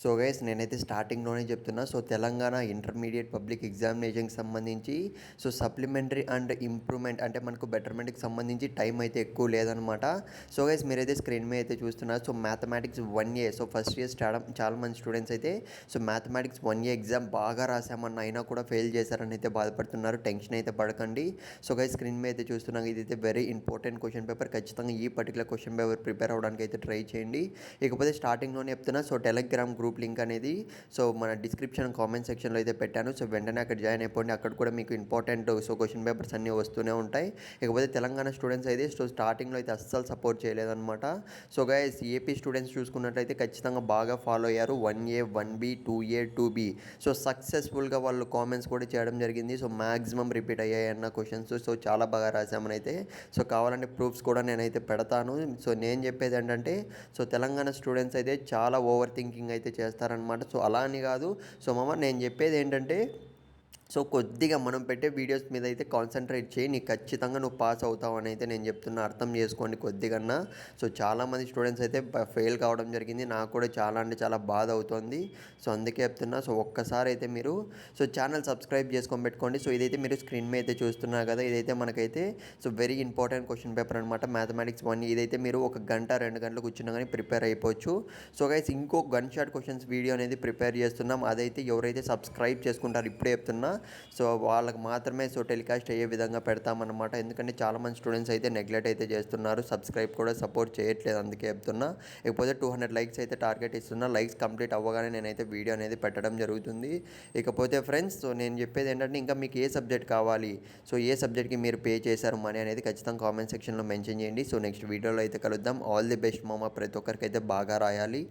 So guys నేనైతే స్టార్టింగ్‌లోనే చెప్తున్నా. సో తెలంగాణ ఇంటర్మీడియేట్ పబ్లిక్ ఎగ్జామినేషన్‌కి సంబంధించి సప్లిమెంటరీ అండ్ ఇంప్రూవ్‌మెంట్ అంటే మనకు బెటర్‌మెంట్‌కి సంబంధించి టైం అయితే ఎక్కువ లేదనమాట. సో గైస్ మీరైతే స్క్రీన్ మీద అయితే చూస్తున్నారు. So mathematics 1A first year చాలా మంది స్టూడెంట్స్ అయితే మ్యాథమెటిక్స్ 1A ఎగ్జామ్ బాగా రాసామన్న అయినా కూడా ఫెయిల్ చేశారని అయితే బాధపడుతున్నారు. టెన్షన్ అయితే పడకండి. సో గైస్ స్క్రీన్ మీద అయితే చూస్తున్నాం. ఇదైతే వెరీ ఇంపార్టెంట్ క్వశ్చన్ పేపర్. ఖచ్చితంగా ఈ పర్టికులర్ క్వశ్చన్ పేపర్ ప్రిపేర్ అవ్వడానికి అయితే ట్రై చేయండి. ఇకపోతే స్టార్టింగ్‌లోనే చెప్తున్నా. సో టెలిగ్రామ్ గ్రూప్ లింక్ అనేది మన డిస్క్రిప్షన్ కామెంట్ సెక్షన్లో అయితే పెట్టాను. సో వెంటనే అక్కడ జాయిన్ అయిపోండి. అక్కడ కూడా మీకు ఇంపార్టెంట్ క్వశ్చన్ పేపర్స్ అన్నీ వస్తూనే ఉంటాయి. ఇకపోతే తెలంగాణ స్టూడెంట్స్ అయితే స్టార్టింగ్లో అయితే అస్సలు సపోర్ట్ చేయలేదన్నమాట. సో గైస్ ఏపీ స్టూడెంట్స్ చూసుకున్నట్లయితే ఖచ్చితంగా బాగా ఫాలో అయ్యారు. 1A 1B 2A 2B సక్సెస్ఫుల్గా వాళ్ళు కామెంట్స్ కూడా చేయడం జరిగింది. సో మ్యాక్సిమం రిపీట్ అయ్యాయి అన్న క్వశ్చన్స్. సో చాలా బాగా రాసామని అయితే కావాలంటే ప్రూఫ్స్ కూడా నేనైతే పెడతాను. సో నేను చెప్పేది ఏంటంటే తెలంగాణ స్టూడెంట్స్ అయితే చాలా ఓవర్ థింకింగ్ అయితే చేస్తారనమాట. సో అలా అని కాదు. నేను చెప్పేది ఏంటంటే కొద్దిగా మనం పెట్టే వీడియోస్ మీద అయితే కాన్సన్ట్రేట్ చేయి. నీకు ఖచ్చితంగా నువ్వు పాస్ అవుతావు అని అయితే నేను చెప్తున్నా. అర్థం చేసుకోండి కొద్దిగన్నా. చాలామంది స్టూడెంట్స్ అయితే ఫెయిల్ కావడం జరిగింది. నాకు కూడా చాలా అంటే చాలా బాధ అవుతుంది. అందుకే చెప్తున్నా. ఒక్కసారి అయితే మీరు ఛానల్ సబ్స్క్రైబ్ చేసుకొని పెట్టుకోండి. ఇదైతే మీరు స్క్రీన్ మీద అయితే చూస్తున్నారు కదా, ఇదైతే మనకైతే వెరీ ఇంపార్టెంట్ క్వశ్చన్ పేపర్ అనమాట. మ్యాథమెటిక్స్ 1 ఇదైతే మీరు 1 గంట 2 గంటలు కూర్చున్నా కానీ ప్రిపేర్ అయిపోవచ్చు. గైస్ ఇంకో గన్ షాట్ క్వశ్చన్స్ వీడియో అనేది ప్రిపేర్ చేస్తున్నాం. అదైతే ఎవరైతే సబ్స్క్రైబ్ చేసుకుంటారో ఇప్పుడే చెప్తున్నా. వాళ్ళకి మాత్రమే టెలికాస్ట్ అయ్యే విధంగా పెడతామన్నమాట. ఎందుకంటే చాలామంది స్టూడెంట్స్ అయితే నెగ్లెక్ట్ అయితే చేస్తున్నారు. సబ్స్క్రైబ్ కూడా సపోర్ట్ చేయట్లేదు, అందుకే చెప్తున్నా. ఇకపోతే 200 లైక్స్ అయితే టార్గెట్ ఇస్తున్నా. లైక్స్ కంప్లీట్ అవ్వగానే నేనైతే వీడియో అనేది పెట్టడం జరుగుతుంది. ఇకపోతే ఫ్రెండ్స్ నేను చెప్పేది ఏంటంటే ఇంకా మీకు ఏ సబ్జెక్ట్ కావాలి, ఏ సబ్జెక్ట్కి మీరు పే చేశారు మనీ అనేది ఖచ్చితంగా కామెంట్ సెక్షన్లో మెన్షన్ చేయండి. నెక్స్ట్ వీడియోలో అయితే కలుద్దాం. ఆల్ ది బెస్ట్ మామ. ప్రతి ఒక్కరికి అయితే బాగా రాయాలి.